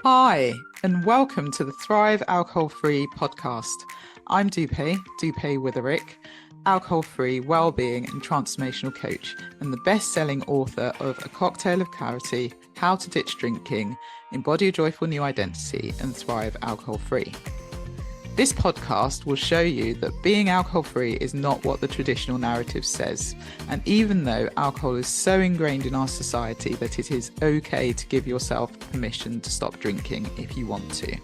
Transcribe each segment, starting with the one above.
Hi, and welcome to the Thrive Alcohol Free podcast. I'm Dupe Witherick, alcohol free wellbeing and transformational coach, and the best selling author of A Cocktail of Clarity, How to Ditch Drinking, Embody a Joyful New Identity, and Thrive Alcohol Free. This podcast will show you that being alcohol-free is not what the traditional narrative says. And even though alcohol is so ingrained in our society that it is okay to give yourself permission to stop drinking if you want to.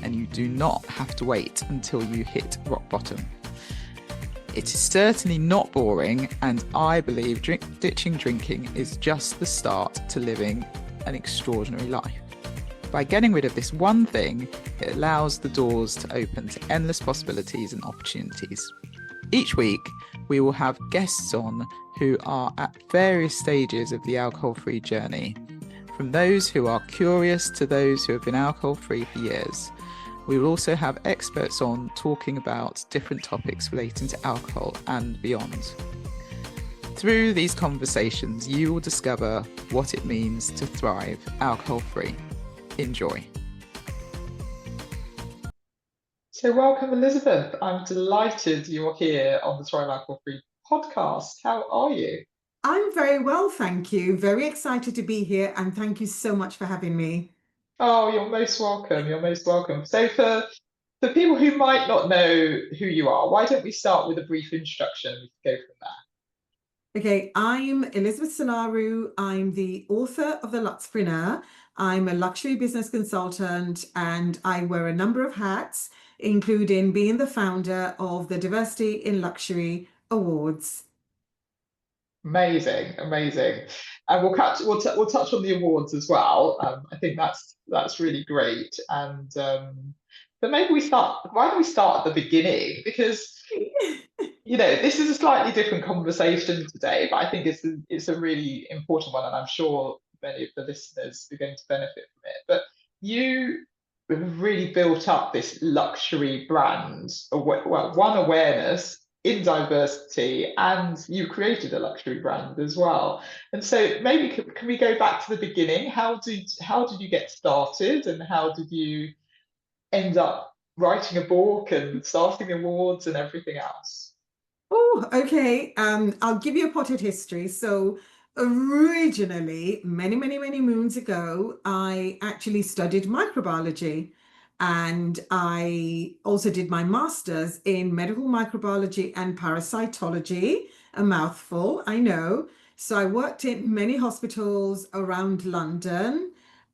And you do not have to wait until you hit rock bottom. It is certainly not boring, and I believe ditching drinking is just the start to living an extraordinary life. By getting rid of this one thing, it allows the doors to open to endless possibilities and opportunities. Each week, we will have guests on who are at various stages of the alcohol-free journey, from those who are curious to those who have been alcohol-free for years. We will also have experts on talking about different topics relating to alcohol and beyond. Through these conversations, you will discover what it means to thrive alcohol-free. Enjoy. So welcome, Elizabeth. I'm delighted you're here on the Thrive Alcohol Free podcast. How are you? I'm very well, thank you. Very excited to be here, and thank you so much for having me. Oh, you're most welcome. You're most welcome. So for people who might not know who you are, why don't we start with a brief introduction? We can go from there. Okay, I'm Elizabeth Solaru. I'm the author of The Luxpreneur. I'm a luxury business consultant, and I wear a number of hats, including being the founder of the Diversity in Luxury Awards. Amazing, amazing. And we'll touch on the awards as well. I think that's really great. And but maybe why don't we start at the beginning? Because this is a slightly different conversation today, but I think it's a really important one, and I'm sure many of the listeners are going to benefit from it. But you have really built up this luxury brand, well, one, awareness in diversity, and you created a luxury brand as well. And so maybe can we go back to the beginning? How did you get started, and how did you end up writing a book and starting awards and everything else? Oh, okay. I'll give you a potted history. So originally, many moons ago, I actually studied microbiology, and I also did my master's in medical microbiology and parasitology. A mouthful, I know. So I worked in many hospitals around London.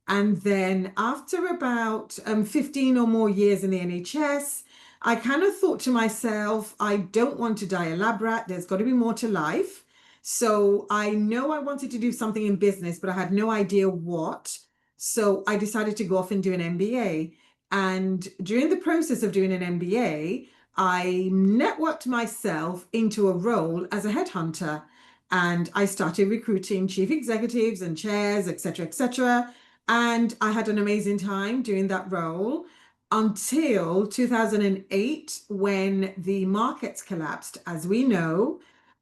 And then after about 15 or more years in the NHS, I kind of thought to myself, I don't want to die a lab rat. There's got to be more to life. So I know I wanted to do something in business, but I had no idea what. So I decided to go off and do an MBA. And during the process of doing an MBA, I networked myself into a role as a headhunter. And I started recruiting chief executives and chairs, etc., etc. And I had an amazing time doing that role until 2008 when the markets collapsed, as we know,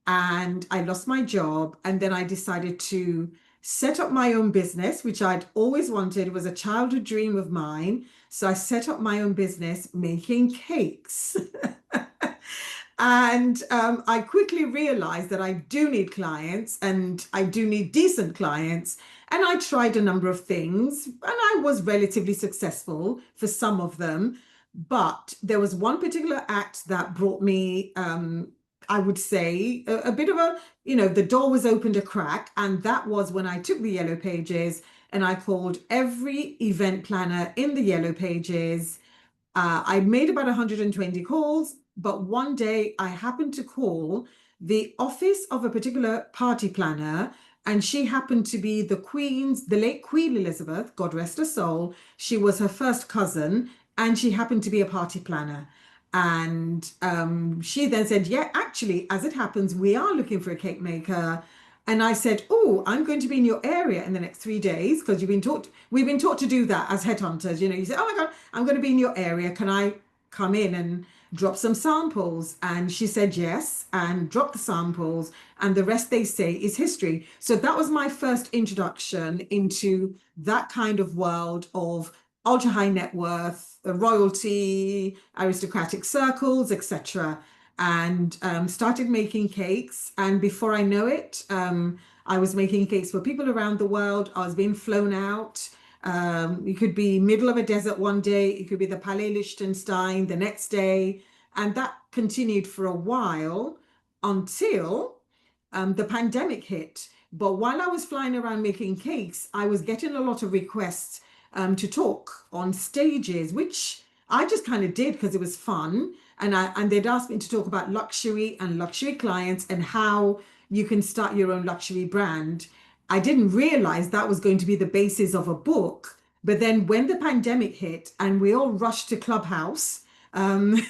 and I lost my job. And then I decided to set up my own business, which I'd always wanted. It was a childhood dream of mine. So I set up my own business making cakes. And I quickly realized that I do need clients and I do need decent clients. And I tried a number of things and I was relatively successful for some of them. But there was one particular act that brought me, I would say, a bit of the door was opened a crack. And that was when I took the Yellow Pages and I called every event planner in the Yellow Pages. I made about 120 calls, but one day I happened to call the office of a particular party planner, and she happened to be the late Queen Elizabeth, God rest her soul. She was her first cousin, and she happened to be a party planner. And she then said, yeah, actually, as it happens, we are looking for a cake maker. And I said, oh, I'm going to be in your area in the next 3 days because we've been taught to do that as headhunters. You say, oh my God, I'm going to be in your area. Can I come in? And drop some samples. And she said yes, and dropped the samples, and the rest, they say, is history. So that was my first introduction into that kind of world of ultra high net worth, royalty, aristocratic circles, etc. And started making cakes. And before I know it, I was making cakes for people around the world. I was being flown out. It could be middle of a desert one day. It could be the Palais Liechtenstein the next day. And that continued for a while until the pandemic hit. But while I was flying around making cakes, I was getting a lot of requests to talk on stages, which I just kind of did because it was fun. And they'd asked me to talk about luxury and luxury clients and how you can start your own luxury brand. I didn't realize that was going to be the basis of a book. But then when the pandemic hit and we all rushed to Clubhouse, um,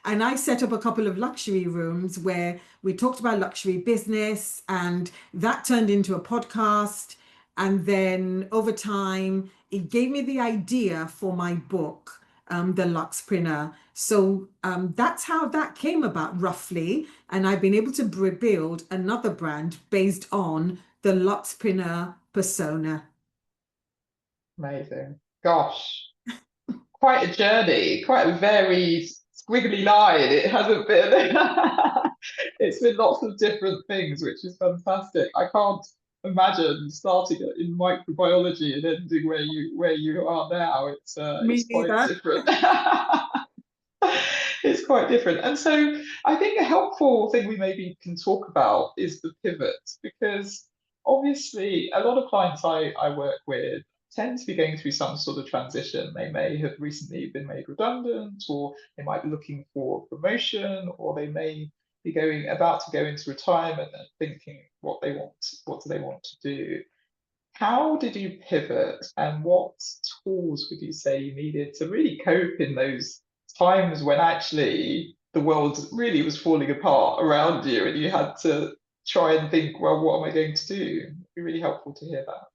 and I set up a couple of luxury rooms where we talked about luxury business, and that turned into a podcast. And then over time, it gave me the idea for my book, The Luxpreneur. So that's how that came about roughly. And I've been able to build another brand based on the Luxpreneur persona. Amazing. Gosh, quite a journey, quite a varied, squiggly line. It hasn't been, it's been lots of different things, which is fantastic. I can't imagine starting in microbiology and ending where you are now. Me It's quite neither. different. It's quite different. And so I think a helpful thing we maybe can talk about is the pivot, because obviously a lot of clients I work with tend to be going through some sort of transition. They may have recently been made redundant, or they might be looking for promotion, or they may be about to go into retirement and thinking what do they want to do. How did you pivot, and what tools would you say you needed to really cope in those times when actually the world really was falling apart around you and you had to try and think, well, what am I going to do? It'd be really helpful to hear that.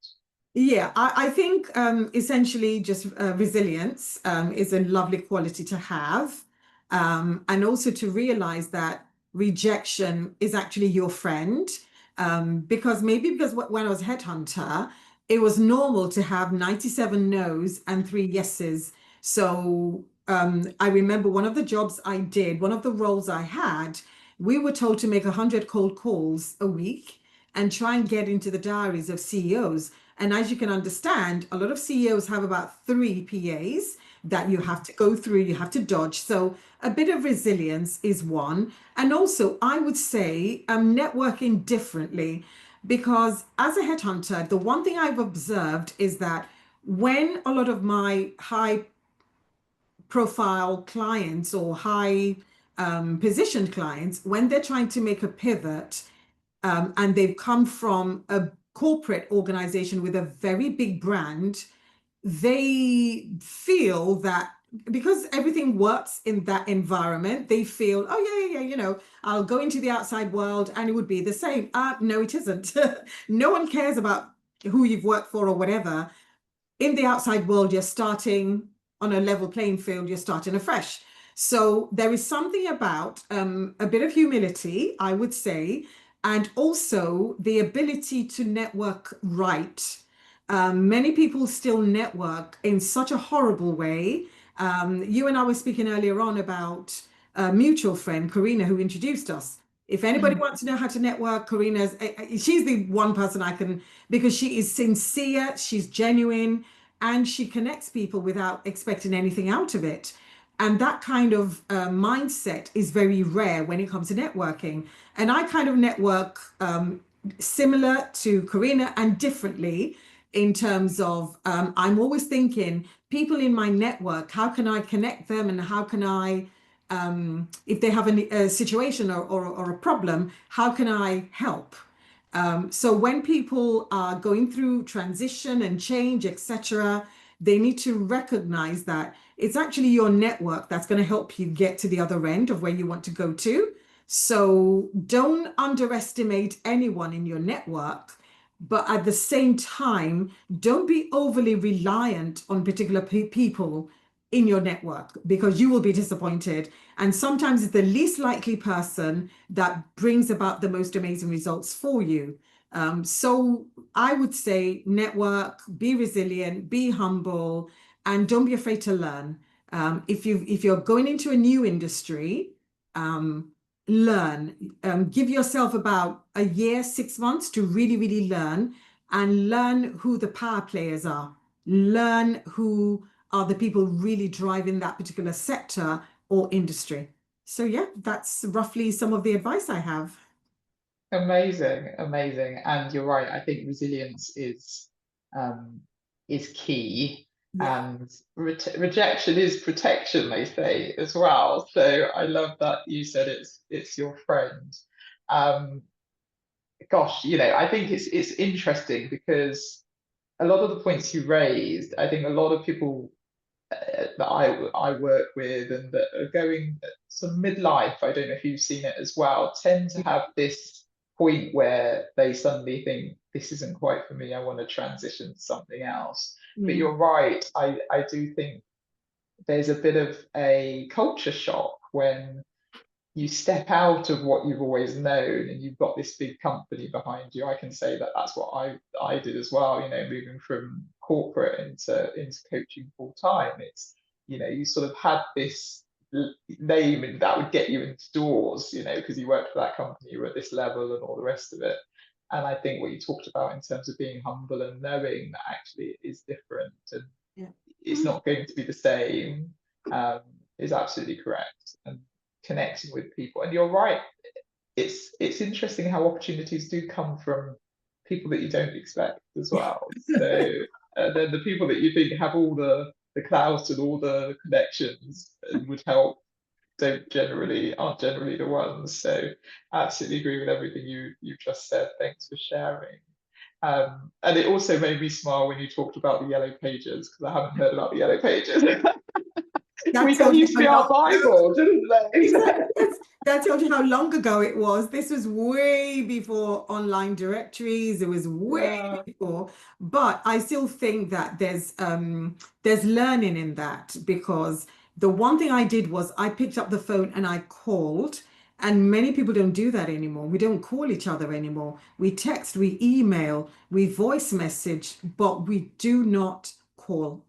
Yeah, I think essentially just resilience is a lovely quality to have. And also to realize that rejection is actually your friend. Because maybe because when I was headhunter, it was normal to have 97 no's and 3 yeses. So I remember one of the jobs I did, one of the roles I had, we were told to make 100 cold calls a week and try and get into the diaries of CEOs. And as you can understand, a lot of CEOs have about 3 PAs that you have to go through, you have to dodge. So a bit of resilience is one. And also, I would say networking differently, because as a headhunter, the one thing I've observed is that when a lot of my high profile clients or high positioned clients, when they're trying to make a pivot, and they've come from a corporate organization with a very big brand, they feel that because everything works in that environment, they feel, oh, yeah, yeah, yeah, I'll go into the outside world and it would be the same. No, it isn't. No one cares about who you've worked for or whatever. In the outside world, you're starting on a level playing field, you're starting afresh. So there is something about a bit of humility, I would say, and also the ability to network right. Many people still network in such a horrible way. You and I were speaking earlier on about a mutual friend, Karina, who introduced us. If anybody Mm. wants to know how to network, she's the one person I can, because she is sincere, she's genuine, and she connects people without expecting anything out of it. And that kind of mindset is very rare when it comes to networking. And I kind of network similar to Karina and differently in terms of I'm always thinking people in my network, how can I connect them, and how can I, if they have a situation or a problem, how can I help? So when people are going through transition and change, etc., they need to recognize that it's actually your network that's going to help you get to the other end of where you want to go to. So don't underestimate anyone in your network, but at the same time, don't be overly reliant on particular people. in your network because you will be disappointed. And sometimes it's the least likely person that brings about the most amazing results for you. So I would say network, be resilient, be humble, and don't be afraid to learn. If you're going into a new industry, learn. Give yourself about a year, 6 months to really, really learn and learn who the power players are. Learn who are the people really driving that particular sector or industry. So yeah, that's roughly some of the advice I have. Amazing, amazing. And you're right. I think resilience um, is key, Yeah. and rejection is protection, they say as well. So I love that you said it's your friend. Um, Gosh, I think it's interesting because a lot of the points you raised, I think a lot of people that I work with and that are going some midlife, I don't know if you've seen it as well, tend to have this point where they suddenly think this isn't quite for me, I want to transition to something else. But Yeah. you're right, I do think there's a bit of a culture shock when you step out of what you've always known and you've got this big company behind you. I can say that that's what I did as well, moving from corporate into coaching full time. It's, you sort of had this name and that would get you into doors, because you worked for that company, you were at this level and all the rest of it. And I think what you talked about in terms of being humble and knowing that actually it is different and Yeah. it's not going to be the same, um, is absolutely correct. And connecting with people. And you're right, it's interesting how opportunities do come from people that you don't expect as well. So then the people that you think have all the clout and all the connections and would help aren't generally the ones. So I absolutely agree with everything you've just said. Thanks for sharing. And it also made me smile when you talked about the yellow pages because I haven't heard about the yellow pages. That They tells you used to how be our long. Bible, didn't they? Exactly. That tells you how long ago it was. This was way before online directories. It was way Yeah. before. But I still think that there's learning in that because the one thing I did was I picked up the phone and I called. And many people don't do that anymore. We don't call each other anymore. We text, we email, we voice message, but we do not call.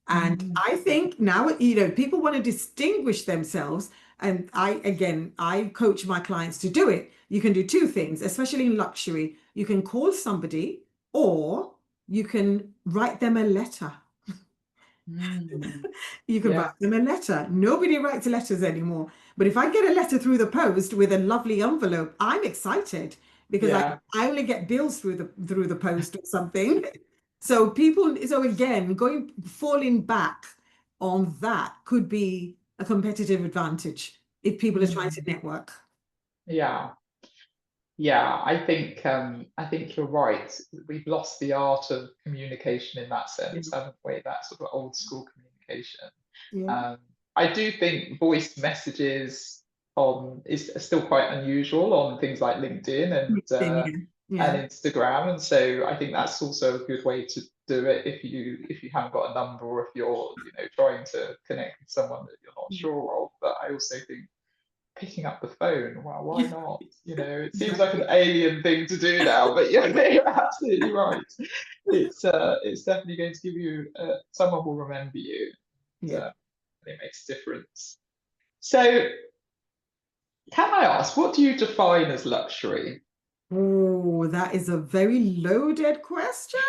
And Mm. I think now, people want to distinguish themselves. And I coach my clients to do it. You can do two things, especially in luxury. You can call somebody or you can write them a letter. Mm. You can Yeah, write them a letter. Nobody writes letters anymore. But if I get a letter through the post with a lovely envelope, I'm excited because I, yeah, I only get bills through the post or something. So again, falling back on that could be a competitive advantage if people are trying to mm. network. Yeah, yeah. I think you're right. We've lost the art of communication in that Yeah. sense, haven't we? That sort of old school communication. Yeah. Um, I do think voice messages on is still quite unusual on things like LinkedIn Then, yeah. and Yeah. Instagram, and so I think that's also a good way to do it if you haven't got a number or if you're trying to connect with someone that you're not sure of. But I also think picking up the phone, well, why not? It seems like an Exactly. alien thing to do now, but yeah, you're absolutely right. It's definitely going to give you someone will remember you. Yeah. And it makes a difference. So, can I ask, what do you define as luxury? Oh, that is a very loaded question.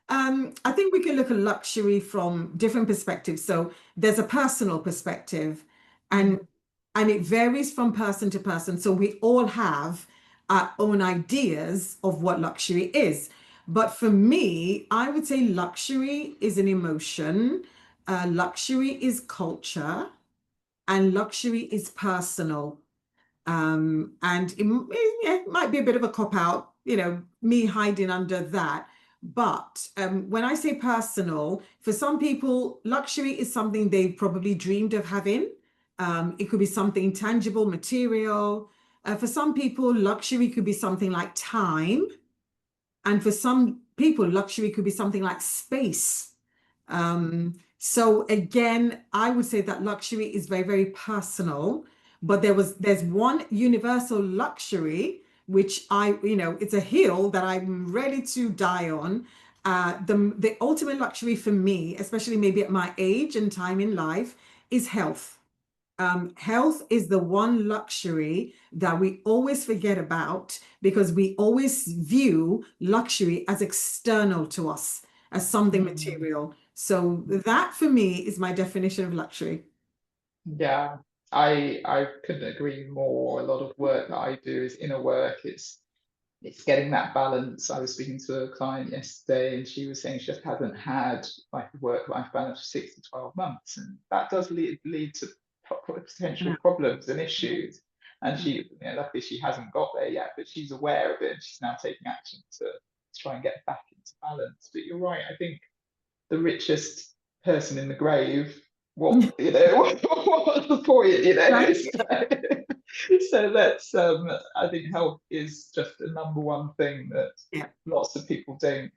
I think we can look at luxury from different perspectives. So there's a personal perspective, Mm, and it varies from person to person. So we all have our own ideas of what luxury is. But for me, I would say luxury is an emotion, luxury is culture, and luxury is personal. And it might be a bit of a cop out, me hiding under that. But when I say personal, for some people, luxury is something they've probably dreamed of having. It could be something tangible, material. For some people, luxury could be something like time. And for some people, luxury could be something like space. So again, I would say that luxury is very, very personal, but there's one universal luxury which it's a hill that I'm ready to die on. The ultimate luxury for me, especially maybe at my age and time in life, is health. Health is the one luxury that we always forget about because we always view luxury as external to us, as something Mm. material. So that for me is my definition of luxury. Yeah, I couldn't agree more. A lot of work that I do is inner work. It's getting that balance. I was speaking to a client yesterday, and she was saying she just hasn't had like a work-life balance for 6 to 12 months, and that does lead to potential Yeah, problems and issues. And yeah, luckily, she hasn't got there yet, but she's aware of it, and she's now taking action to try and get back into balance. But you're right. I think the richest person in the grave, what what's the point, right. So that's I think health is just the number one thing that Yeah, lots of people don't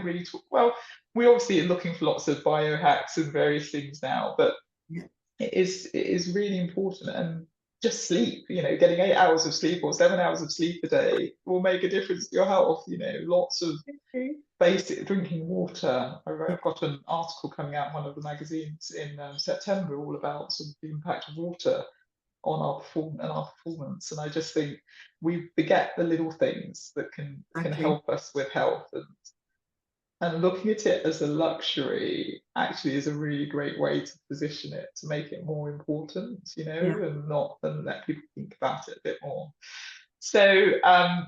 really talk. Well, we obviously are looking for lots of biohacks and various things now, but yeah. it is really important. And just sleep, getting 8 hours of sleep or 7 hours of sleep a day will make a difference to your health. Lots of Okay. basic drinking water. Yeah, I've got an article coming out in one of the magazines in September all about sort of the impact of water on our performance. And I just think we forget the little things that can exactly. help us with health. And looking at it as a luxury actually is a really great way to position it, to make it more important, Yeah, and let people think about it a bit more. So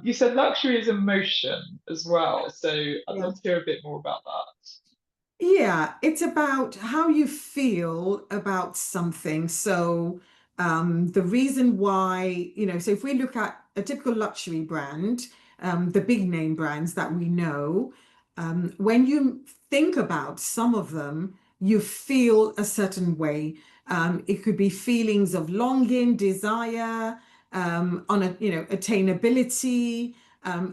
you said luxury is emotion as well. So I'd yeah. love to hear a bit more about that. Yeah, it's about how you feel about something. So, the reason why, so if we look at a typical luxury brand, the big name brands that we know, when you think about some of them, you feel a certain way. It could be feelings of longing, desire, attainability,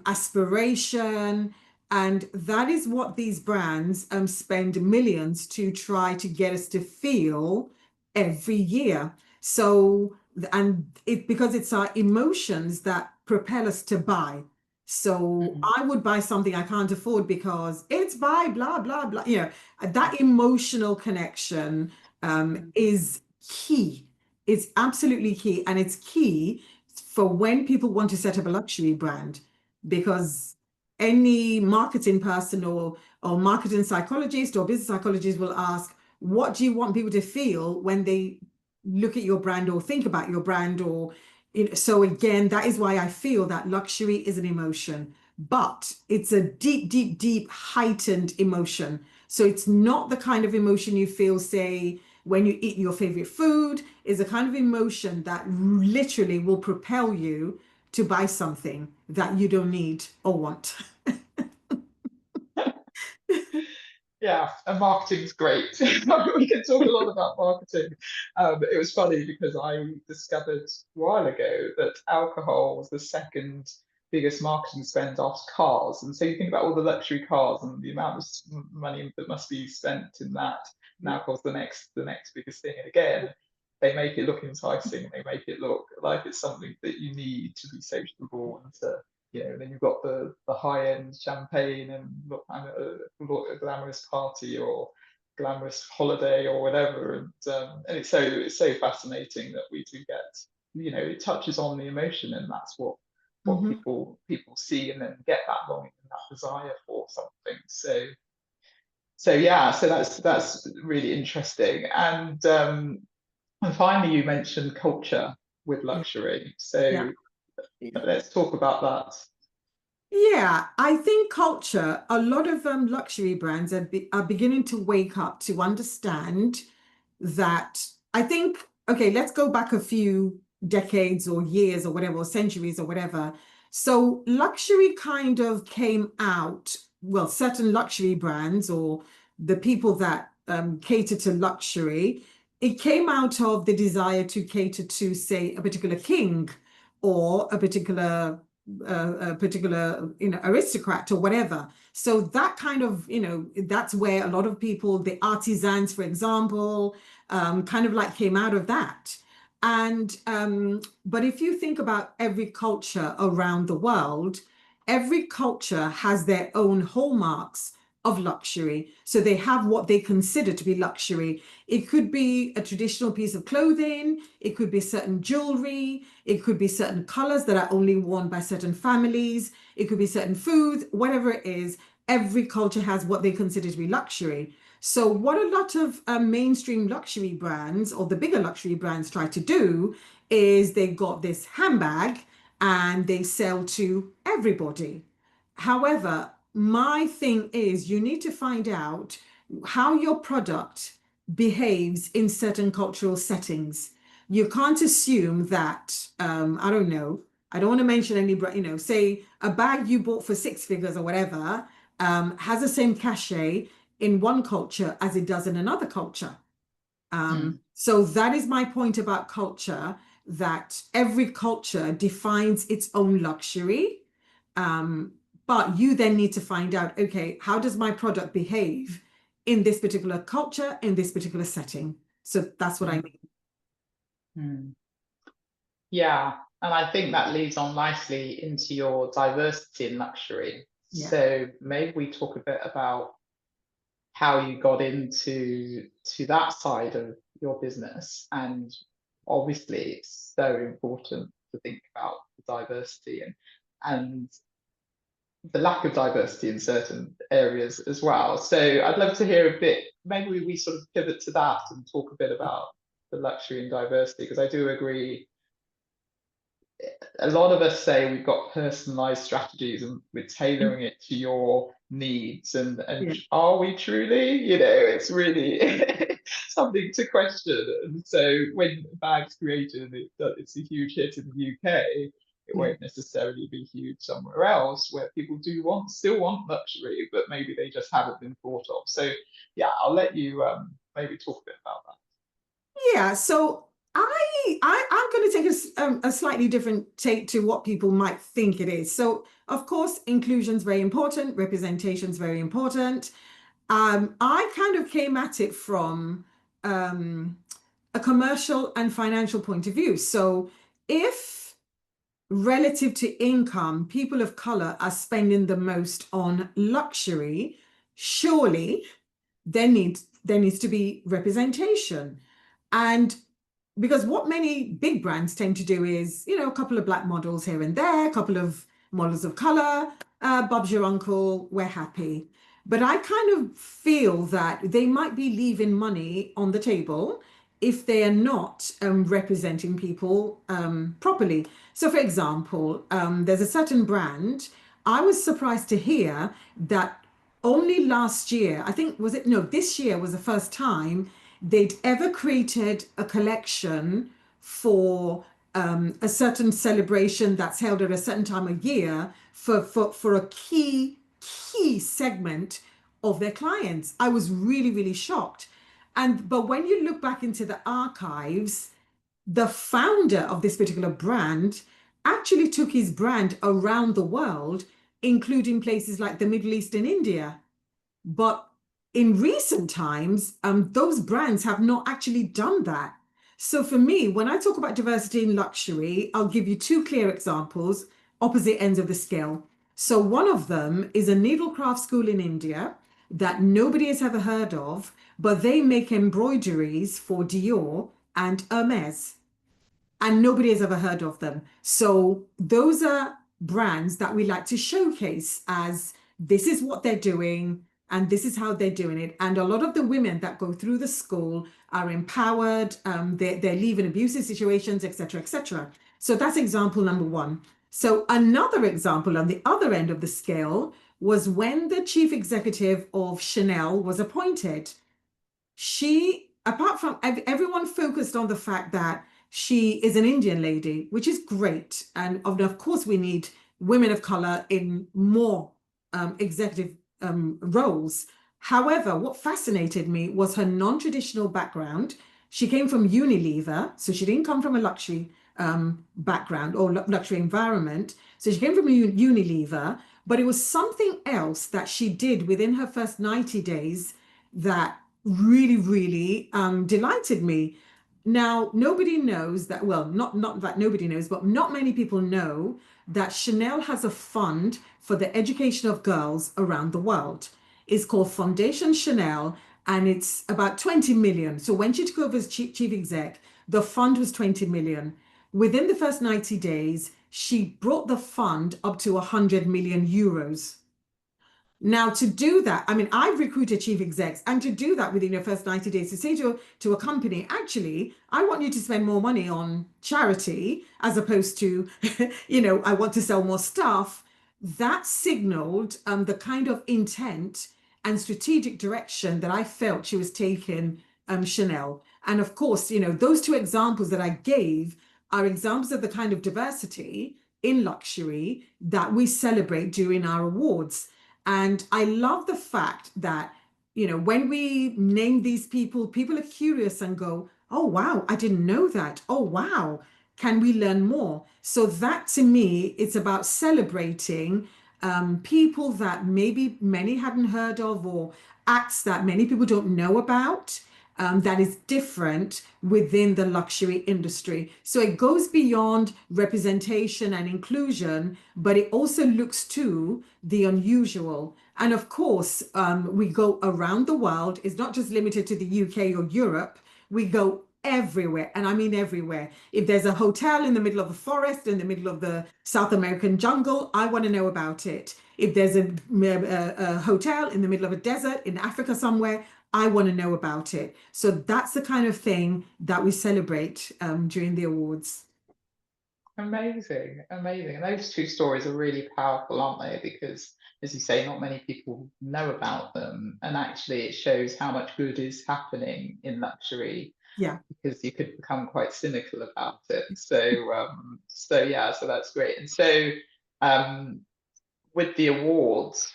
aspiration. And that is what these brands spend millions to try to get us to feel every year. So, and it because it's our emotions that propel us to buy. So Mm, I would buy something I can't afford because it's buy blah blah blah. That emotional connection mm, is key. It's absolutely key, and it's key for when people want to set up a luxury brand because any marketing person or marketing psychologist or business psychologist will ask, what do you want people to feel when they look at your brand or think about your brand so again, that is why I feel that luxury is an emotion, but it's a deep, deep, deep heightened emotion. So it's not the kind of emotion you feel, say, when you eat your favorite food, is a kind of emotion that literally will propel you to buy something that you don't need or want. yeah, and marketing's great. We can talk a lot about marketing. It was funny because I discovered a while ago that alcohol was the second biggest marketing spend after cars. And so you think about all the luxury cars and the amount of money that must be spent in that. And alcohol's the next biggest thing. And again, they make it look enticing. They make it look like it's something that you need to be sociable and to then you've got the high end champagne and look a glamorous party or glamorous holiday or whatever, and it's so fascinating that we do get, it touches on the emotion, and that's what Mhm. people see and then get that longing and that desire for something. So yeah, so that's really interesting, and finally you mentioned culture with Yeah, luxury, yeah, so yeah. let's talk about that. Yeah, I think culture, a lot of luxury brands are beginning to wake up to understand that. I think, okay, let's go back a few decades or years or whatever, or centuries or whatever. So luxury kind of came out, well, certain luxury brands or the people that cater to luxury, it came out of the desire to cater to, say, a particular king or a particular a particular, aristocrat or whatever. So that kind of, that's where a lot of people, the artisans, for example, kind of like came out of that. And but if you think about every culture around the world, every culture has their own hallmarks of luxury. So they have what they consider to be luxury. It could be a traditional piece of clothing, it could be certain jewelry, it could be certain colors that are only worn by certain families, it could be certain foods, whatever it is. Every culture has what they consider to be luxury. So, what a lot of mainstream luxury brands or the bigger luxury brands try to do is they got this handbag and they sell to everybody. However, my thing is you need to find out how your product behaves in certain cultural settings. You can't assume that, I don't know, I don't want to mention any, say a bag you bought for six figures or whatever, has the same cachet in one culture as it does in another culture. So that is my point about culture, that every culture defines its own luxury. Um, but you then need to find out, okay, how does my product behave in this particular culture, in this particular setting? So that's what I mean. Mm. Yeah, and I think that leads on nicely into your diversity in luxury. Yeah. So maybe we talk a bit about how you got into that side of your business. And obviously it's so important to think about the diversity and the lack of diversity in certain areas as well. So I'd love to hear a bit, maybe we sort of pivot to that and talk a bit about the luxury and diversity, because I do agree a lot of us say we've got personalized strategies and we're tailoring it to your needs, and Yeah. are we truly? It's really something to question. And so when a bag's created and it's a huge hit in the UK, it Yeah. won't necessarily be huge somewhere else where people still want luxury, but maybe they just haven't been thought of. So yeah, I'll let you maybe talk a bit about that. Yeah, so I'm going to take a slightly different take to what people might think it is. So, of course, inclusion is very important, representation is very important. I kind of came at it from um, a commercial and financial point of view. So, if relative to income, people of color are spending the most on luxury, surely there needs to be representation. And because what many big brands tend to do is, a couple of black models here and there, a couple of models of color, Bob's your uncle, we're happy. But I kind of feel that they might be leaving money on the table if they are not representing people properly. So, for example, there's a certain brand. I was surprised to hear that only last year, I think, was it? No, this year was the first time they'd ever created a collection for a certain celebration that's held at a certain time of year for a key segment of their clients. I was really, really shocked. But when you look back into the archives, the founder of this particular brand actually took his brand around the world, including places like the Middle East and India. But in recent times, those brands have not actually done that. So for me, when I talk about diversity in luxury, I'll give you two clear examples, opposite ends of the scale. So one of them is a needlecraft school in India that nobody has ever heard of, but they make embroideries for Dior and Hermes and nobody has ever heard of them. So those are brands that we like to showcase as this is what they're doing and this is how they're doing it. And a lot of the women that go through the school are empowered, they're leaving abusive situations, etc., etc. So that's example number one. So another example on the other end of the scale was when the chief executive of Chanel was appointed. She, apart from everyone focused on the fact that she is an Indian lady, which is great. And of course, we need women of color in more executive roles. However, what fascinated me was her non-traditional background. She came from Unilever, so she didn't come from a luxury background or luxury environment. So she came from Unilever, but it was something else that she did within her first 90 days that really, really delighted me. Now, nobody knows that, well, not that nobody knows, but not many people know that Chanel has a fund for the education of girls around the world. It's called Foundation Chanel, and it's about 20 million. So when she took over as chief exec, the fund was 20 million. Within the first 90 days, she brought the fund up to 100 million euros. Now, to do that, I mean, I've recruited chief execs, and to do that within your first 90 days, to say to a company, actually, I want you to spend more money on charity as opposed to, I want to sell more stuff, that signaled the kind of intent and strategic direction that I felt she was taking Chanel. And of course, those two examples that I gave are examples of the kind of diversity in luxury that we celebrate during our awards. And I love the fact that, when we name these people, people are curious and go, oh, wow, I didn't know that. Oh, wow, can we learn more? So that to me, it's about celebrating people that maybe many hadn't heard of, or acts that many people don't know about. That is different within the luxury industry. So it goes beyond representation and inclusion, but it also looks to the unusual. And of course, we go around the world. It's not just limited to the UK or Europe. We go everywhere, and I mean everywhere. If there's a hotel in the middle of the forest, in the middle of the South American jungle, I want to know about it. If there's a hotel in the middle of a desert in Africa somewhere, I want to know about it. So that's the kind of thing that we celebrate during the awards. Amazing, amazing. And those two stories are really powerful, aren't they? Because, as you say, not many people know about them. And actually, it shows how much good is happening in luxury, Yeah. because you could become quite cynical about it. So yeah, so that's great. And so, um, with the awards,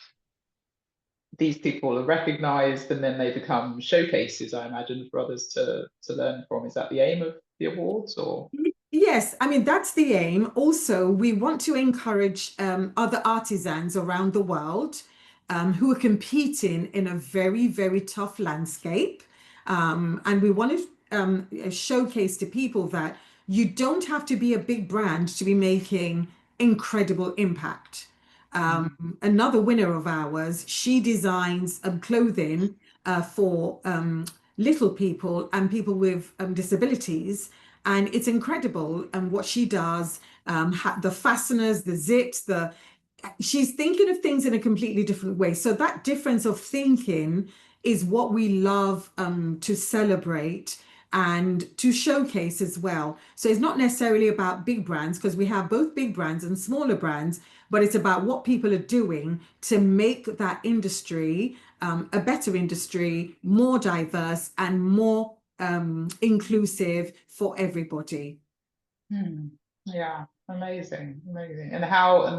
these people are recognized and then they become showcases, I imagine, for others to learn from. Is that the aim of the awards, or? Yes, I mean, that's the aim. Also, we want to encourage other artisans around the world who are competing in a very, very tough landscape. And we want to showcase to people that you don't have to be a big brand to be making incredible impact. Another winner of ours, she designs clothing for little people and people with disabilities. And it's incredible what she does. The fasteners, the zips, she's thinking of things in a completely different way. So that difference of thinking is what we love to celebrate and to showcase as well. So it's not necessarily about big brands, because we have both big brands and smaller brands, but it's about what people are doing to make that industry a better industry, more diverse and more inclusive for everybody. Yeah, amazing, amazing. And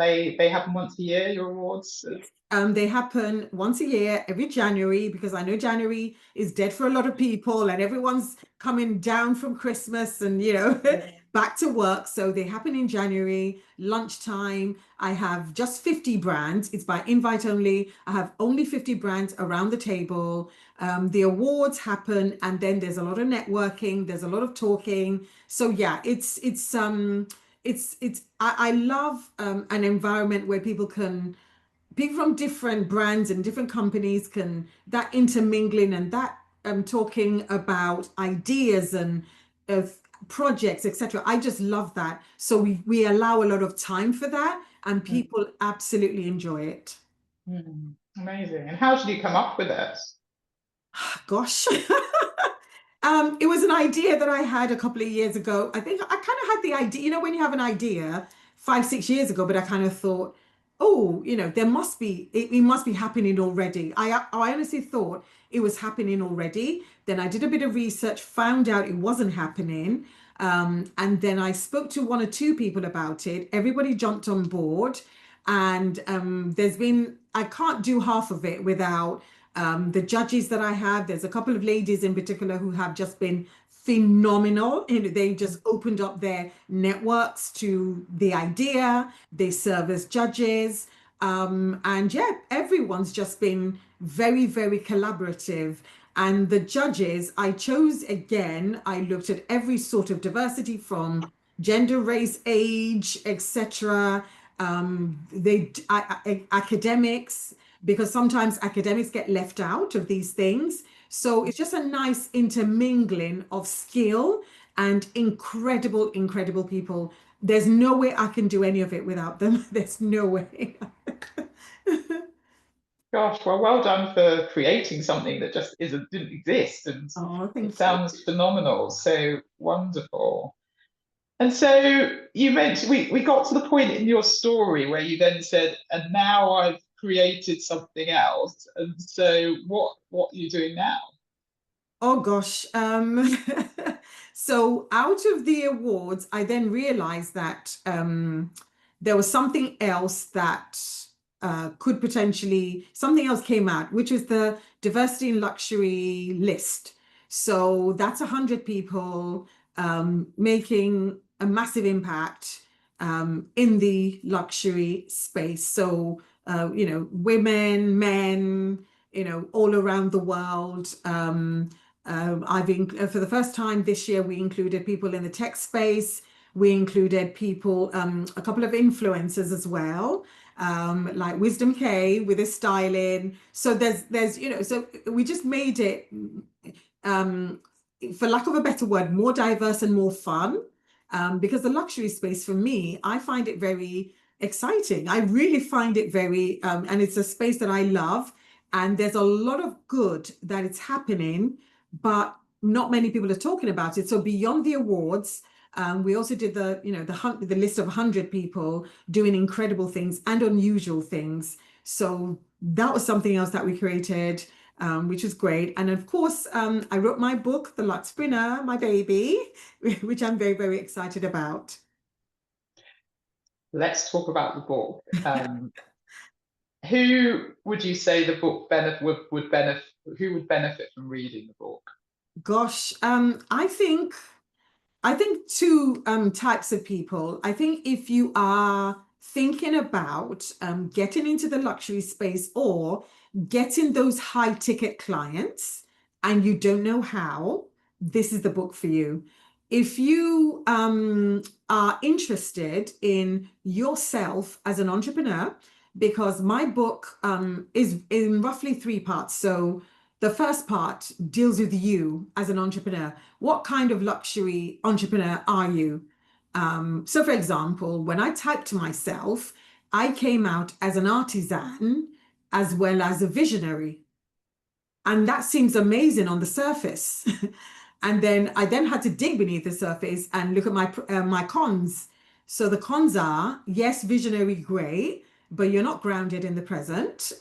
they happen once a year, your awards? They happen once a year, every January, because I know January is dead for a lot of people and everyone's coming down from Christmas and, back to work. So they happen in January, lunchtime. I have just 50 brands. It's by invite only. I have only 50 brands around the table. The awards happen, and then there's a lot of networking, there's a lot of talking. So yeah, I love an environment where people from different brands and different companies can, that intermingling and that talking about ideas and projects, etc. I just love that. So we allow a lot of time for that, and people absolutely enjoy it. Amazing. And how did you come up with it? Gosh. It was an idea that I had a couple of years ago. I think I kind of had the idea, when you have an idea 5, 6 years ago, but I kind of thought, oh, there must be, it must be happening already. I honestly thought it was happening already. Then I did a bit of research, found out it wasn't happening. And then I spoke to one or two people about it. Everybody jumped on board. And I can't do half of it without the judges that I have. There's a couple of ladies in particular who have just been phenomenal. They just opened up their networks to the idea. They serve as judges. And yeah, everyone's just been very, very collaborative. And the judges, I chose again, I looked at every sort of diversity from gender, race, age, etc. Academics, because sometimes academics get left out of these things. So it's just a nice intermingling of skill and incredible, incredible people. There's no way I can do any of it without them. There's no way. Gosh, well done for creating something that just didn't exist, and Oh, it thank you. sounds phenomenal. So wonderful. And so you mentioned we got to the point in your story where you then said, and now I've created something else. And so what are you doing now? Oh gosh. So out of the awards, I then realized that there was something else that could potentially, something else came out, which was the diversity in luxury list. So that's 100 people making a massive impact in the luxury space. So, women, men, all around the world. For the first time this year, we included people in the tech space. We included people, a couple of influencers as well, like Wisdom K with his styling. So so we just made it, um, for lack of a better word, more diverse and more fun. Because the luxury space for me, I find it very exciting. I really find it and it's a space that I love. And there's a lot of good that it's happening, but not many people are talking about it. So beyond the awards, we also did the list of 100 people doing incredible things and unusual things. So that was something else that we created, which was great. And of course, I wrote my book, The Luxpreneur, my baby, which I'm very, very excited about. Let's talk about the book. Who would you say the book would benefit? Who would benefit from reading the book? Gosh, I think two types of people. I think if you are thinking about getting into the luxury space or getting those high ticket clients and you don't know how, this is the book for you. If you are interested in yourself as an entrepreneur, because my book is in roughly three parts. So the first part deals with you as an entrepreneur. What kind of luxury entrepreneur are you? So, for example, when I typed to myself, I came out as an artisan as well as a visionary. And that seems amazing on the surface. And then I then had to dig beneath the surface and look at my cons. So the cons are, yes, visionary, great, but you're not grounded in the present.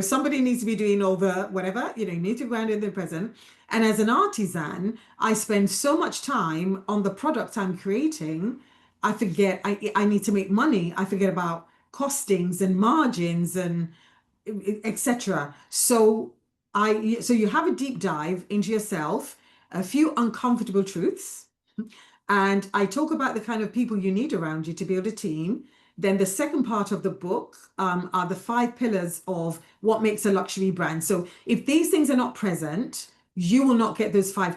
Somebody needs to be doing all the whatever, you need to ground in the present. And as an artisan, I spend so much time on the product I'm creating. I forget I need to make money. I forget about costings and margins and etc. So you have a deep dive into yourself, a few uncomfortable truths, and I talk about the kind of people you need around you to build a team. Then the second part of the book are the five pillars of what makes a luxury brand. So if these things are not present, you will not get those high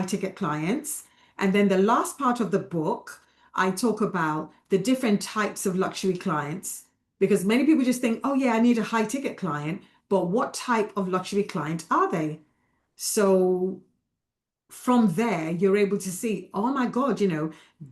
ticket clients. And then the last part of the book, I talk about the different types of luxury clients because many people just think, oh yeah, I need a high ticket client, but what type of luxury client are they? So from there, you're able to see, oh my God,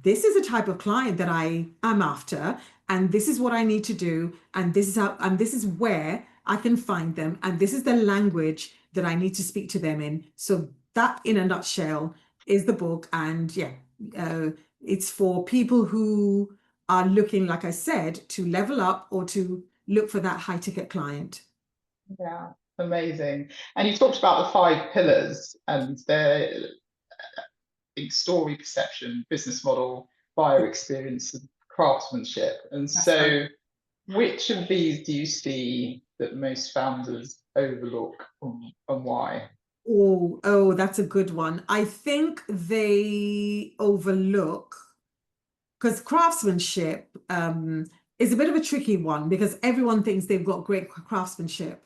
this is a type of client that I am after, and this is what I need to do, and this is where I can find them, and this is the language that I need to speak to them in. So that, in a nutshell, is the book, and yeah, uh, it's for people who are looking, like I said, to level up or to look for that high ticket client. Yeah, amazing. And you talked about the five pillars and their story, perception, business model, buyer experience, and craftsmanship. And That's right. so, which of these do you see that most founders overlook, and why? Oh, that's a good one. I think they overlook because craftsmanship is a bit of a tricky one because everyone thinks they've got great craftsmanship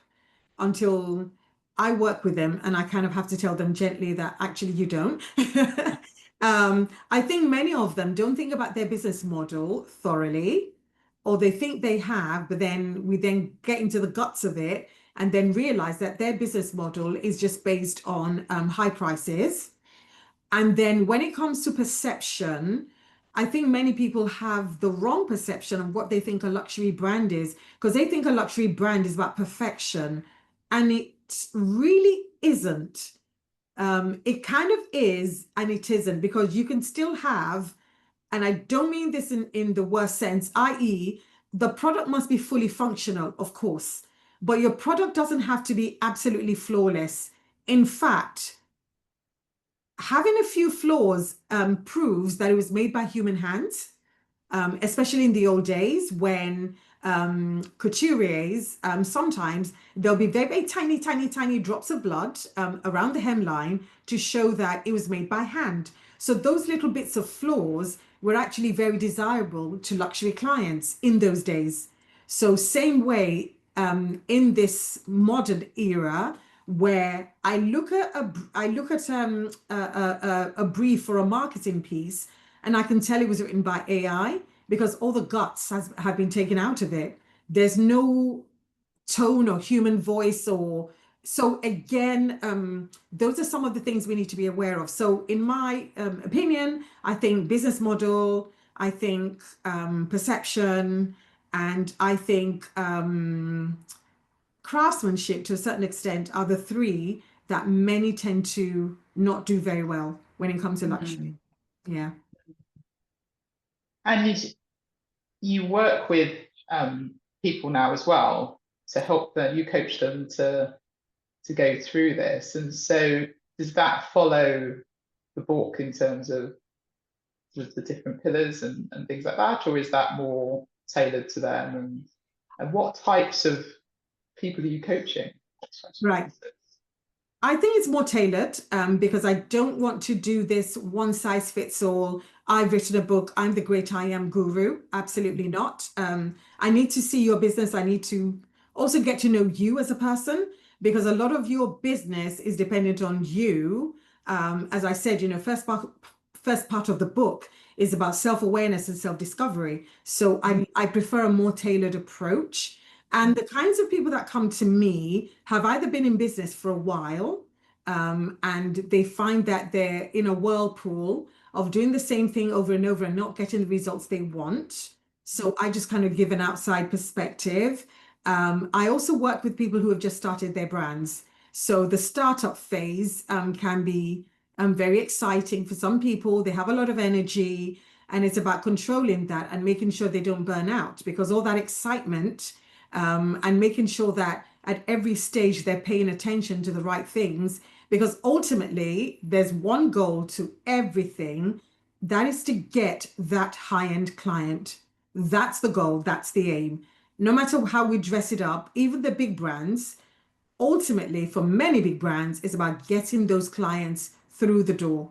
until I work with them and I kind of have to tell them gently that actually you don't. I think many of them don't think about their business model thoroughly, or they think they have, but then we then get into the guts of it and then realize that their business model is just based on high prices. And then when it comes to perception, I think many people have the wrong perception of what they think a luxury brand is, because they think a luxury brand is about perfection, and it really isn't. It kind of is, and it isn't, because you can still have, and I don't mean this in the worst sense, i.e., the product must be fully functional, of course, but your product doesn't have to be absolutely flawless. In fact, having a few flaws proves that it was made by human hands, especially in the old days when couturiers, sometimes there'll be very, very tiny, tiny, tiny drops of blood around the hemline to show that it was made by hand. So those little bits of flaws were actually very desirable to luxury clients in those days. So same way in this modern era where I look at a brief for a marketing piece and I can tell it was written by AI because all the have been taken out of it. There's no tone or human voice or so again, those are some of the things we need to be aware of. So in my opinion, I think business model, I think perception, and I think craftsmanship to a certain extent are the three that many tend to not do very well when it comes to luxury. Mm. Yeah. And you work with people now as well to help them, you coach them to go through this. And so does that follow the book in terms of sort of the different pillars and things like that, or is that more tailored to them? And what types of people are you coaching? What types of Right. businesses? I think it's more tailored because I don't want to do this one size fits all. I've written a book, I'm the great I am guru. Absolutely not. I need to see your business. I need to also get to know you as a person because a lot of your business is dependent on you. As I said, first part of the book is about self-awareness and self-discovery. So I prefer a more tailored approach. And the kinds of people that come to me have either been in business for a while, and they find that they're in a whirlpool of doing the same thing over and over and not getting the results they want. So I just kind of give an outside perspective. I also work with people who have just started their brands. So the startup phase can be very exciting for some people. They have a lot of energy, and it's about controlling that and making sure they don't burn out because all that excitement and making sure that at every stage they're paying attention to the right things because ultimately there's one goal to everything, that is to get that high-end client. That's the goal, that's the aim. No matter how we dress it up, even the big brands, ultimately for many big brands, it's about getting those clients through the door.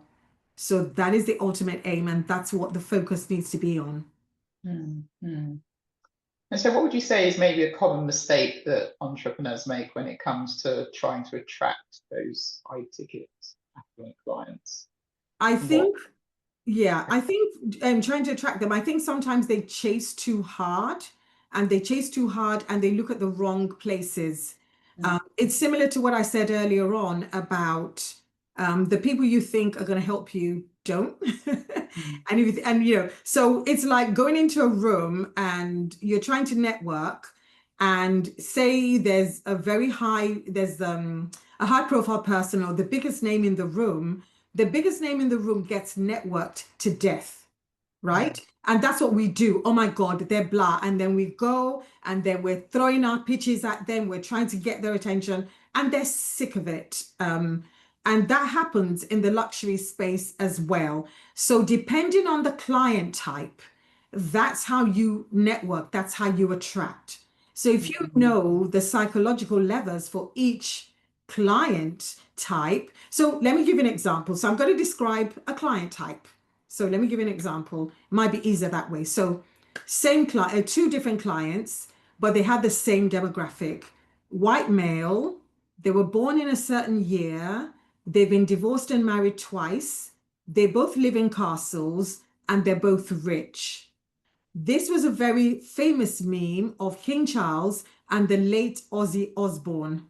So that is the ultimate aim, and that's what the focus needs to be on. Mm. And so what would you say is maybe a common mistake that entrepreneurs make when it comes to trying to attract those high ticket affluent clients? I What? think Yeah, I think trying to attract them, I think sometimes they chase too hard and they look at the wrong places. Mm. It's similar to what I said earlier on about the people you think are going to help you don't. Mm. So it's like going into a room and you're trying to network and say there's a high profile person or the biggest name in the room. The biggest name in the room gets networked to death, Mm. right? And that's what we do. Oh my God, they're blah. And then we go and then we're throwing our pitches at them. We're trying to get their attention and they're sick of it. And that happens in the luxury space as well. So depending on the client type, that's how you network, that's how you attract. So if you Mm. know the psychological levers for each client type. So let me give you an example. So I'm going to describe a client type. So let me give you an example. It might be easier that way. So same client, two different clients, but they had the same demographic. White male, they were born in a certain year, they've been divorced and married twice, they both live in castles, and they're both rich. This was a very famous meme of King Charles and the late Ozzy Osbourne.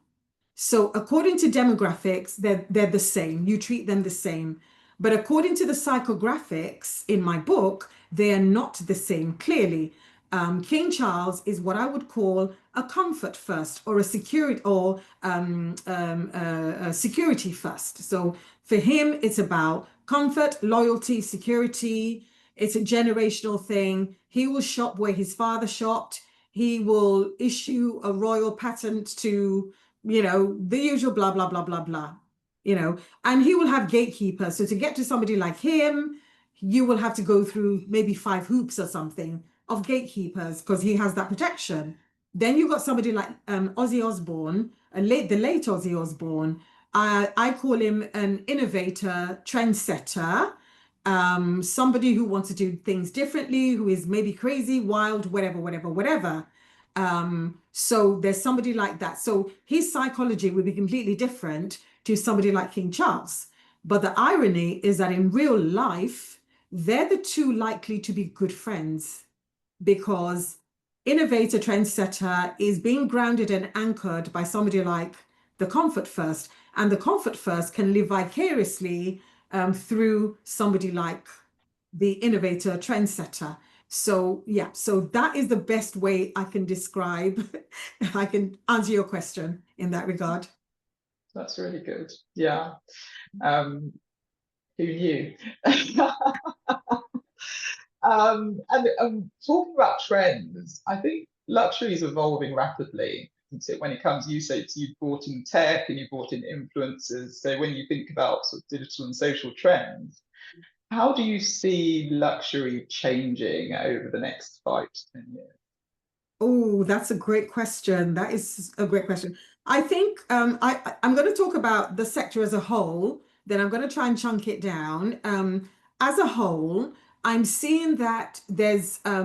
So according to demographics, they're the same. You treat them the same. But according to the psychographics in my book, they are not the same, clearly. King Charles is what I would call a comfort first or a security or a security first. So for him, it's about comfort, loyalty, security. It's a generational thing. He will shop where his father shopped. He will issue a royal patent to, the usual blah, blah, blah, blah, blah, and he will have gatekeepers. So to get to somebody like him, you will have to go through maybe 5 hoops or something of gatekeepers because he has that protection. Then you've got somebody like Ozzy Osbourne, the late Ozzy Osbourne. I call him an innovator, trendsetter, somebody who wants to do things differently, who is maybe crazy, wild, whatever, whatever, whatever. So there's somebody like that. So his psychology would be completely different to somebody like King Charles. But the irony is that in real life, they're the two likely to be good friends because innovator trendsetter is being grounded and anchored by somebody like the comfort first, and the comfort first can live vicariously through somebody like the innovator trendsetter. So yeah, so that is the best way I can describe. I can answer your question in that regard. That's really good. Yeah. Who knew? And talking about trends, I think luxury is evolving rapidly. So when it comes, you say you've brought in tech and you brought in influencers. So when you think about sort of digital and social trends, how do you see luxury changing over the next 5 to 10 years? Oh, that's a great question. That is a great question. I think I'm going to talk about the sector as a whole, then I'm going to try and chunk it down. As a whole, I'm seeing that there's a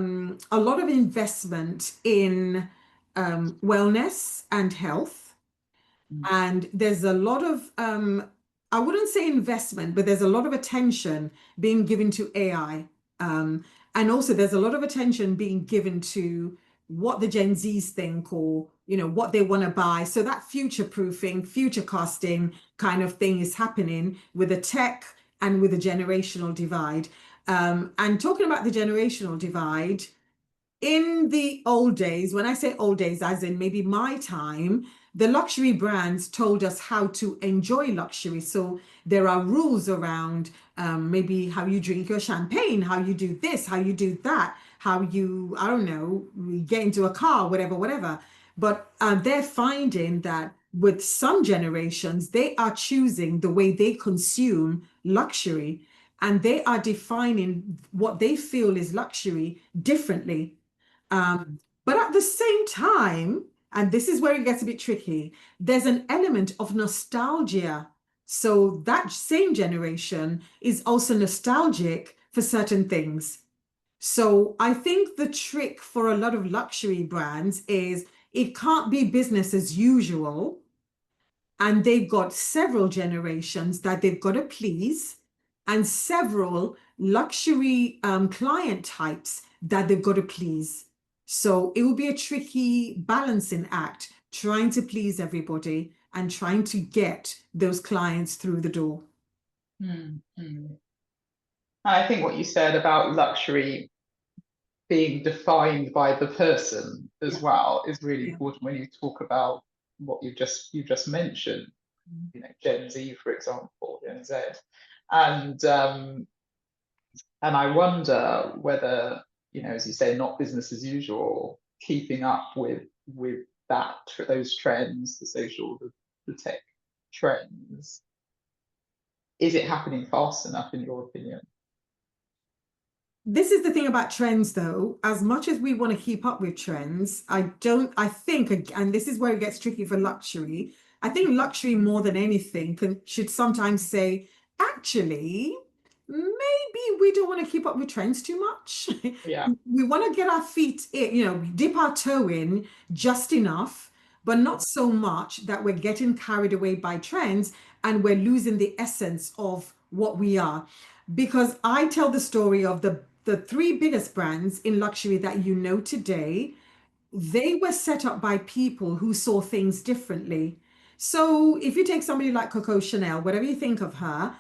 lot of investment in wellness and health. And there's a lot of, I wouldn't say investment, but there's a lot of attention being given to AI. And also there's a lot of attention being given to what the Gen Zs think or, what they want to buy. So that future proofing, future casting kind of thing is happening with the tech and with the generational divide. And talking about the generational divide, in the old days, when I say old days, as in maybe my time, the luxury brands told us how to enjoy luxury. So there are rules around maybe how you drink your champagne, how you do this, how you do that, how you, I don't know, get into a car, whatever, whatever. But they're finding that with some generations, they are choosing the way they consume luxury and they are defining what they feel is luxury differently. But at the same time, and this is where it gets a bit tricky, there's an element of nostalgia. So that same generation is also nostalgic for certain things. So I think the trick for a lot of luxury brands is it can't be business as usual and they've got several generations that they've got to please and several luxury client types that they've got to please. So it will be a tricky balancing act trying to please everybody and trying to get those clients through the door. I think what you said about luxury being defined by the person as well is really important when you talk about what you just mentioned, Gen Z, for example, Gen Z. And I wonder whether, as you say, not business as usual, keeping up with those trends, the social, the tech trends, is it happening fast enough in your opinion? This is the thing about trends, though. As much as we want to keep up with trends, I think, and this is where it gets tricky for luxury, I think luxury more than anything should sometimes say, actually, maybe we don't want to keep up with trends too much. Yeah. We want to get our feet in, dip our toe in just enough, but not so much that we're getting carried away by trends and we're losing the essence of what we are. Because I tell the story of the three biggest brands in luxury that you know today. They were set up by people who saw things differently. So if you take somebody like Coco Chanel, whatever you think of her,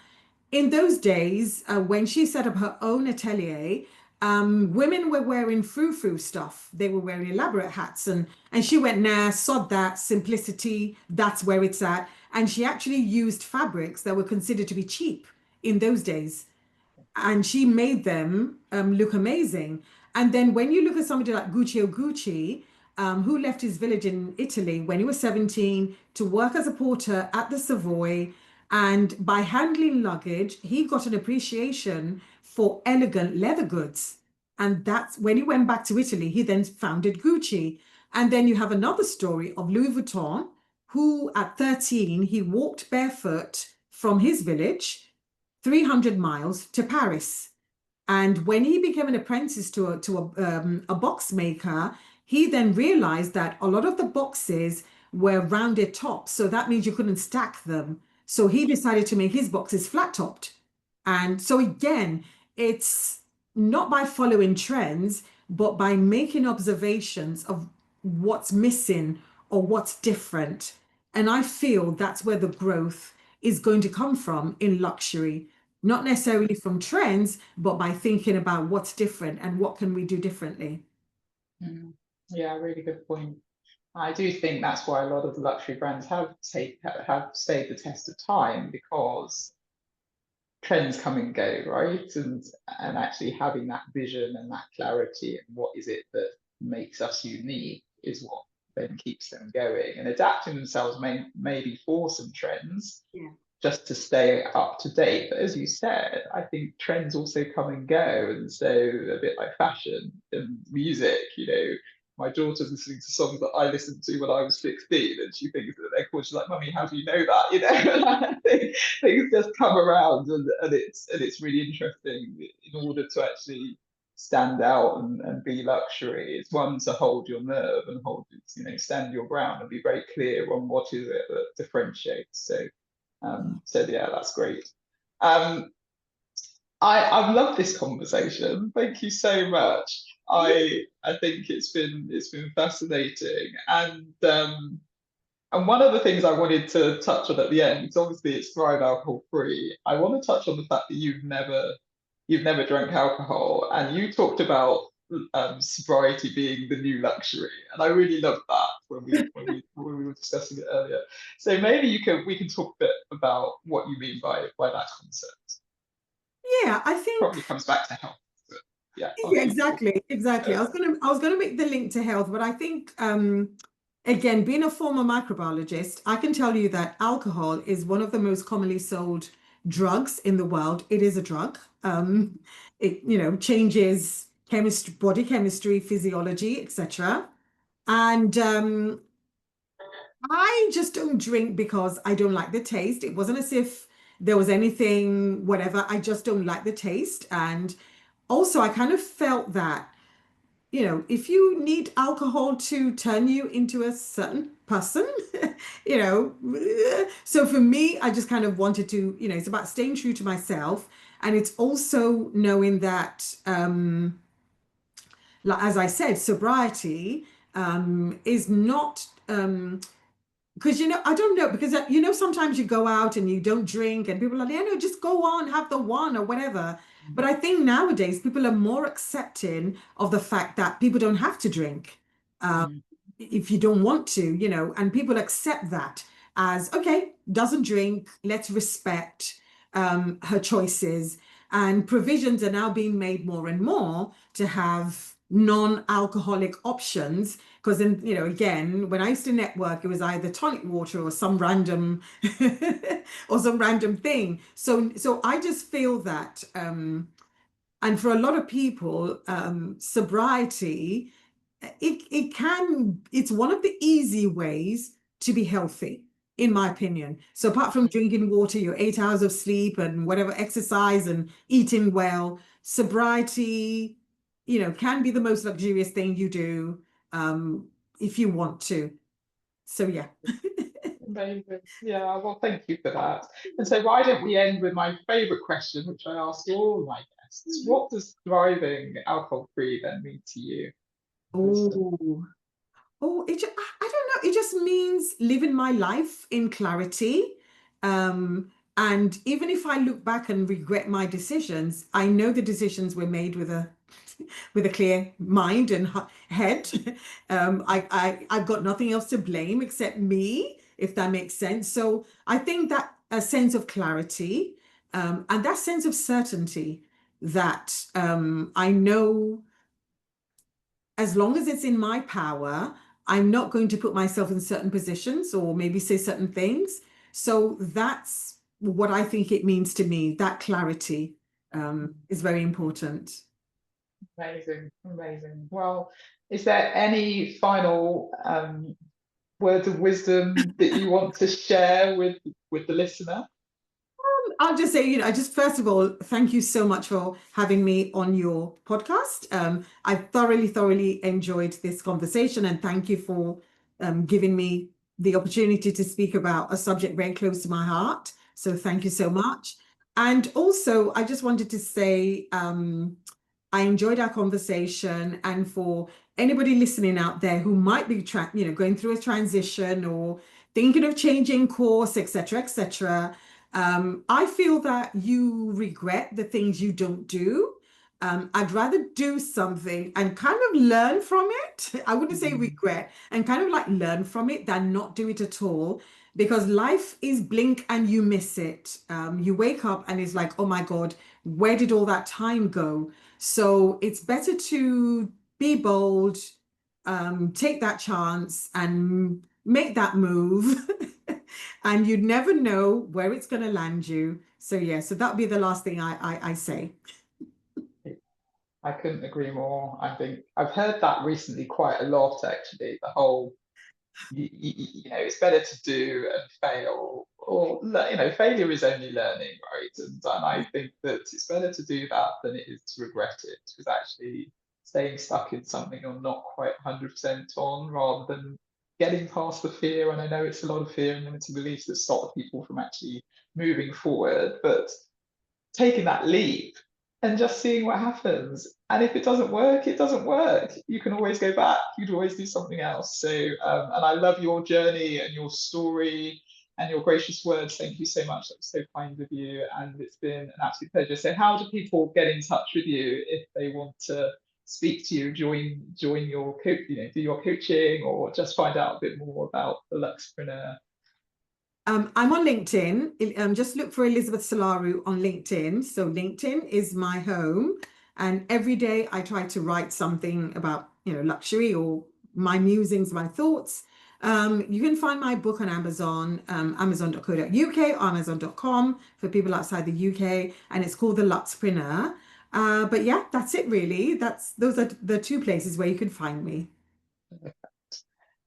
in those days, when she set up her own atelier, women were wearing frou-frou stuff. They were wearing elaborate hats, and she went, nah, sod that, simplicity, that's where it's at. And she actually used fabrics that were considered to be cheap in those days, and she made them look amazing. And then when you look at somebody like Gucci Gucci, who left his village in Italy when he was 17 to work as a porter at the Savoy, and by handling luggage, he got an appreciation for elegant leather goods. And that's when he went back to Italy, he then founded Gucci. And then you have another story of Louis Vuitton, who at 13, he walked barefoot from his village 300 miles to Paris. And when he became an apprentice to a box maker, he then realized that a lot of the boxes were rounded tops. So that means you couldn't stack them. So he decided to make his boxes flat topped. And so again, it's not by following trends, but by making observations of what's missing or what's different. And I feel that's where the growth is going to come from in luxury, not necessarily from trends, but by thinking about what's different and what can we do differently. Mm. Yeah, really good point. I do think that's why a lot of the luxury brands have stayed the test of time, because trends come and go, right? And actually having that vision and that clarity and what is it that makes us unique is what then keeps them going, and adapting themselves maybe for some trends Yeah. just to stay up to date. But as you said, I think trends also come and go. And so a bit like fashion and music, my daughter's listening to songs that I listened to when I was 16, and she thinks that they're cool. She's like, Mummy, how do you know that? Things just come around, and it's really interesting in order to actually stand out and be luxury. It's one to hold your nerve and stand your ground and be very clear on what is it that differentiates. So yeah, that's great. Um, I've loved this conversation. Thank you so much. I think it's been fascinating, and one of the things I wanted to touch on at the end, because obviously it's Thrive alcohol free. I want to touch on the fact that you've never drank alcohol, and you talked about sobriety being the new luxury, and I really loved that when we were discussing it earlier. So maybe we can talk a bit about what you mean by that concept. Yeah, I think Probably comes back to health, but yeah, I'll yeah, let you talk. exactly. I was gonna make the link to health, but I think again, being a former microbiologist, I can tell you that alcohol is one of the most commonly sold drugs in the world. It is a drug. It, changes chemistry, body chemistry, physiology, etc. And I just don't drink because I don't like the taste. It wasn't as if there was anything, whatever. I just don't like the taste. And also, I kind of felt that, if you need alcohol to turn you into a certain person, you know, so for me, I just kind of wanted to, it's about staying true to myself. And it's also knowing that, like, as I said, sobriety is not because I don't know, because sometimes you go out and you don't drink and people are like, yeah, no, just go on, have the one or whatever. But I think nowadays people are more accepting of the fact that people don't have to drink Mm, if you don't want to, and people accept that as okay, doesn't drink, let's respect her choices. And provisions are now being made more and more to have non-alcoholic options. Because then, again, when I used to network, it was either tonic water or some random or some random thing. So I just feel that and for a lot of people, sobriety, it's one of the easy ways to be healthy. in my opinion. So apart from drinking water, your 8 hours of sleep and whatever exercise and eating well, sobriety, can be the most luxurious thing you do if you want to. So yeah. Amazing. Yeah, well, thank you for that. And so why don't we end with my favorite question, which I ask all my guests. What does thriving alcohol-free then mean to you? Oh, I don't know. It just means living my life in clarity. And even if I look back and regret my decisions, I know the decisions were made with a clear mind and head. I've got nothing else to blame except me, if that makes sense. So I think that a sense of clarity, and that sense of certainty that I know as long as it's in my power, I'm not going to put myself in certain positions or maybe say certain things. So that's what I think it means to me. That clarity is very important. Amazing, amazing. Well, is there any final words of wisdom that you want to share with the listener? I'll just say, I just first of all, thank you so much for having me on your podcast. I thoroughly enjoyed this conversation, and thank you for giving me the opportunity to speak about a subject very close to my heart. So thank you so much. And also, I just wanted to say, I enjoyed our conversation, and for anybody listening out there who might be going through a transition or thinking of changing course, etc., I feel that you regret the things you don't do. I'd rather do something and kind of learn from it. I wouldn't say regret, and kind of like learn from it than not do it at all. Because life is blink and you miss it. You wake up and it's like, oh my God, where did all that time go? So it's better to be bold, take that chance and make that move. And you never know where it's going to land you. So yeah, so that'll be the last thing I say. I couldn't agree more. I think I've heard that recently quite a lot, actually. The whole, it's better to do and fail, or failure is only learning, right? And I think that it's better to do that than it is to regret it, because actually staying stuck in something you're not quite 100% on, rather than getting past the fear. And I know it's a lot of fear and limiting beliefs that stop people from actually moving forward, but taking that leap and just seeing what happens. And if it doesn't work, it doesn't work. You can always go back. You can always do something else. So, and I love your journey and your story and your gracious words. Thank you so much. That was so kind of you. And it's been an absolute pleasure. So how do people get in touch with you if they want to speak to you, join your coach, do your coaching, or just find out a bit more about the Luxpreneur? I'm on LinkedIn. Just look for Elizabeth Solaru on LinkedIn. So LinkedIn is my home, and every day I try to write something about luxury or my musings, my thoughts. You can find my book on Amazon, amazon.co.uk or amazon.com for people outside the UK, and it's called The Luxpreneur. But yeah, that's it really. Those are the two places where you can find me.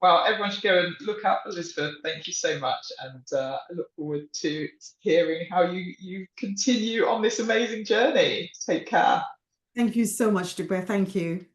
Well, everyone should go and look up Elizabeth. Thank you so much, and I look forward to hearing how you continue on this amazing journey. Take care. Thank you so much, Dupe. Thank you.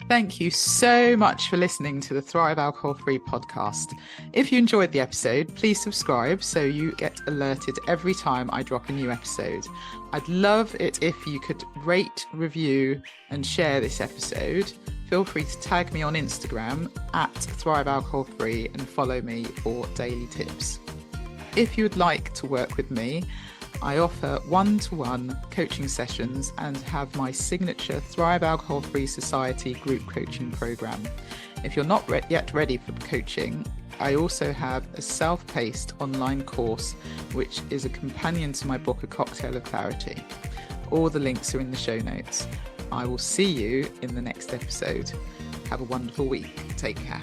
Thank you so much for listening to the Thrive Alcohol Free podcast. If you enjoyed the episode, please subscribe so you get alerted every time I drop a new episode. I'd love it if you could rate, review, and share this episode. Feel free to tag me on Instagram at Thrive Alcohol Free and follow me for daily tips. If you would like to work with me, I offer one-to-one coaching sessions and have my signature Thrive Alcohol Free Society group coaching program. If you're not yet ready for coaching, I also have a self-paced online course, which is a companion to my book, A Cocktail of Clarity. All the links are in the show notes. I will see you in the next episode. Have a wonderful week. Take care.